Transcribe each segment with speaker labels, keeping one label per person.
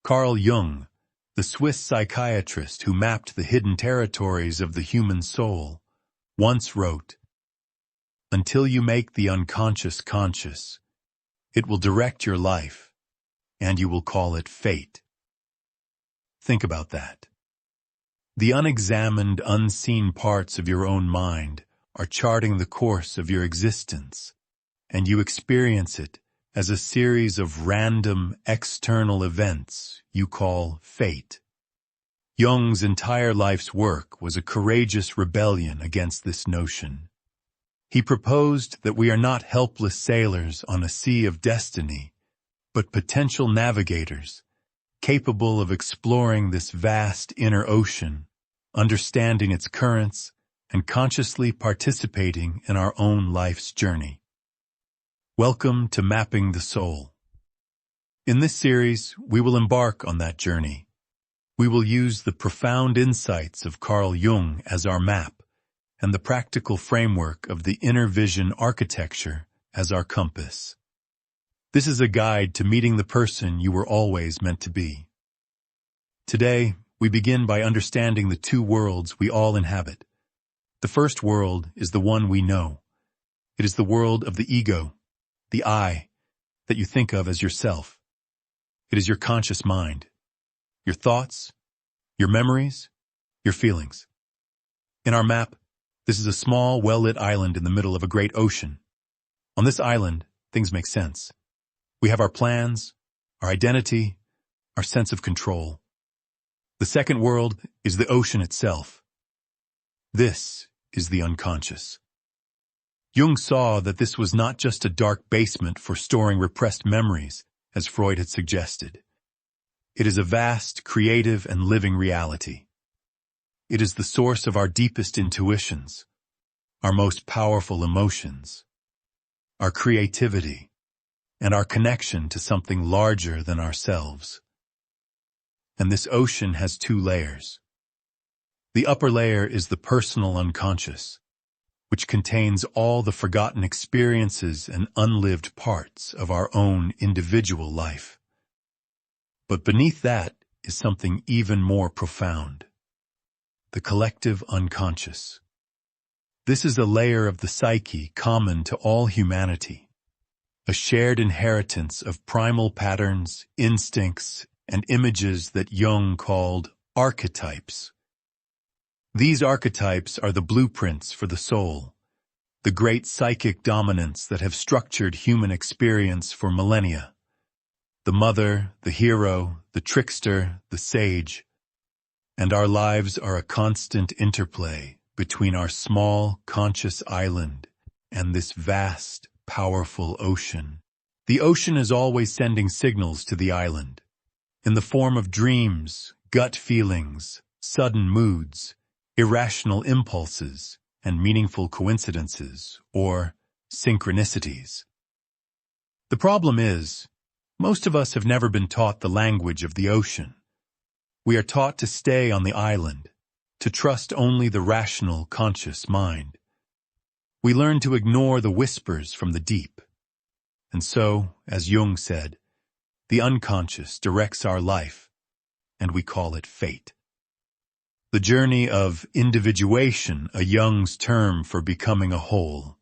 Speaker 1: Carl Jung, the Swiss psychiatrist who mapped the hidden territories of the human soul, once wrote, "Until you make the unconscious conscious, it will direct your life, and you will call it fate." Think about that. The unexamined, unseen parts of your own mind are charting the course of your existence, and you experience it as a series of random external events you call fate. Jung's entire life's work was a courageous rebellion against this notion. He proposed that we are not helpless sailors on a sea of destiny, but potential navigators, capable of exploring this vast inner ocean, understanding its currents, and consciously participating in our own life's journey. Welcome to Mapping the Soul. In this series, we will embark on that journey. We will use the profound insights of Carl Jung as our map, and the practical framework of the inner vision architecture as our compass. This is a guide to meeting the person you were always meant to be. Today, we begin by understanding the two worlds we all inhabit. The first world is the one we know. It is the world of the ego, the I, that you think of as yourself. It is your conscious mind, your thoughts, your memories, your feelings. In our map, this is a small, well-lit island in the middle of a great ocean. On this island, things make sense. We have our plans, our identity, our sense of control. The second world is the ocean itself. This is the unconscious. Jung saw that this was not just a dark basement for storing repressed memories, as Freud had suggested. It is a vast, creative, and living reality. It is the source of our deepest intuitions, our most powerful emotions, our creativity, and our connection to something larger than ourselves. And this ocean has two layers. The upper layer is the personal unconscious, which contains all the forgotten experiences and unlived parts of our own individual life. But beneath that is something even more profound: the collective unconscious. This is a layer of the psyche common to all humanity, a shared inheritance of primal patterns, instincts, and images that Jung called archetypes. These archetypes are the blueprints for the soul, the great psychic dominants that have structured human experience for millennia. The mother, the hero, the trickster, the sage. And our lives are a constant interplay between our small, conscious island and this vast, powerful ocean. The ocean is always sending signals to the island, in the form of dreams, gut feelings, sudden moods, irrational impulses, and meaningful coincidences, or synchronicities. The problem is, most of us have never been taught the language of the ocean. We are taught to stay on the island, to trust only the rational, conscious mind. We learn to ignore the whispers from the deep. And so, as Jung said, the unconscious directs our life, and we call it fate. The journey of individuation, a Jung's term for becoming a whole,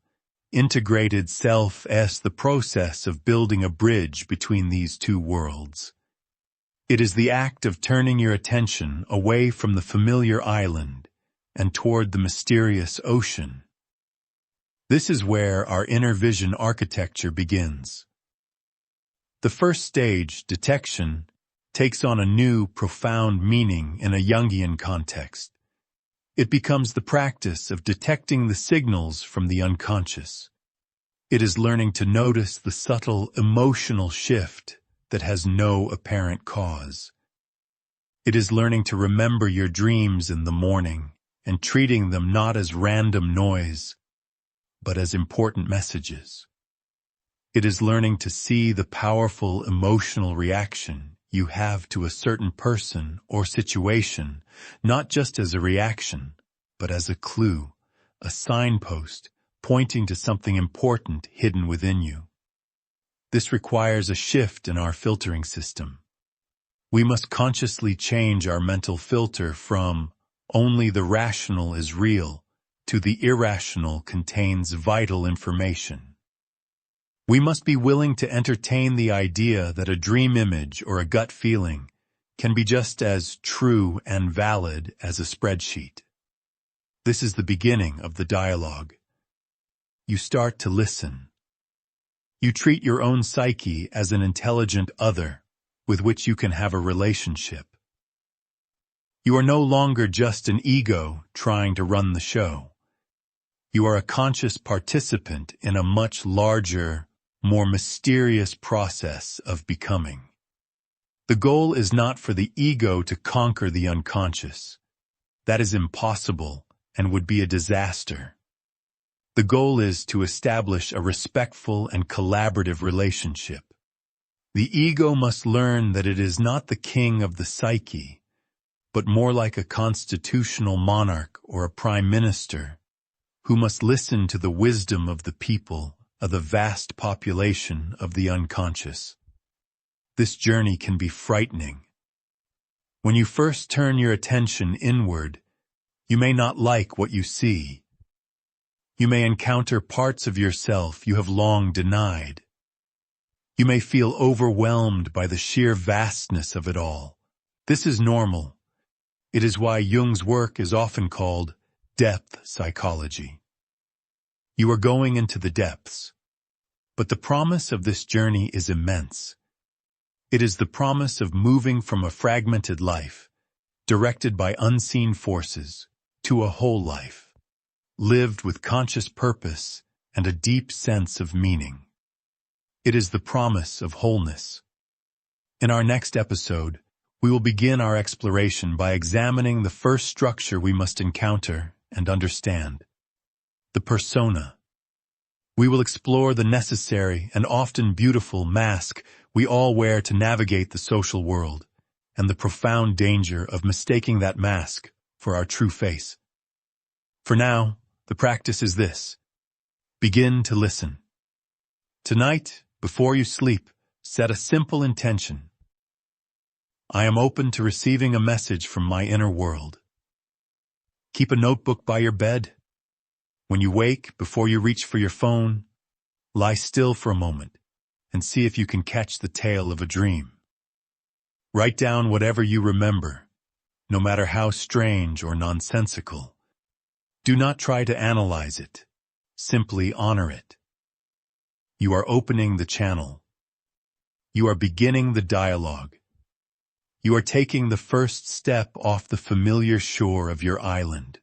Speaker 1: integrated self as the process of building a bridge between these two worlds. It is the act of turning your attention away from the familiar island and toward the mysterious ocean. This is where our inner vision architecture begins. The first stage, detection, takes on a new, profound meaning in a Jungian context. It becomes the practice of detecting the signals from the unconscious. It is learning to notice the subtle emotional shift that has no apparent cause. It is learning to remember your dreams in the morning and treating them not as random noise, but as important messages. It is learning to see the powerful emotional reaction you have to a certain person or situation, not just as a reaction, but as a clue, a signpost pointing to something important hidden within you. This requires a shift in our filtering system. We must consciously change our mental filter from only the rational is real to the irrational contains vital information. We must be willing to entertain the idea that a dream image or a gut feeling can be just as true and valid as a spreadsheet. This is the beginning of the dialogue. You start to listen. You treat your own psyche as an intelligent other with which you can have a relationship. You are no longer just an ego trying to run the show. You are a conscious participant in a much larger, more mysterious process of becoming. The goal is not for the ego to conquer the unconscious. That is impossible and would be a disaster. The goal is to establish a respectful and collaborative relationship. The ego must learn that it is not the king of the psyche, but more like a constitutional monarch or a prime minister who must listen to the wisdom of the people of the vast population of the unconscious. This journey can be frightening. When you first turn your attention inward, you may not like what you see. You may encounter parts of yourself you have long denied. You may feel overwhelmed by the sheer vastness of it all. This is normal. It is why Jung's work is often called depth psychology. You are going into the depths. But the promise of this journey is immense. It is the promise of moving from a fragmented life, directed by unseen forces, to a whole life, lived with conscious purpose and a deep sense of meaning. It is the promise of wholeness. In our next episode, we will begin our exploration by examining the first structure we must encounter and understand, the persona. We will explore the necessary and often beautiful mask we all wear to navigate the social world, and the profound danger of mistaking that mask for our true face. For now, the practice is this. Begin to listen. Tonight, before you sleep, set a simple intention. I am open to receiving a message from my inner world. Keep a notebook by your bed. When you wake, before you reach for your phone, lie still for a moment and see if you can catch the tail of a dream. Write down whatever you remember, no matter how strange or nonsensical. Do not try to analyze it. Simply honor it. You are opening the channel. You are beginning the dialogue. You are taking the first step off the familiar shore of your island.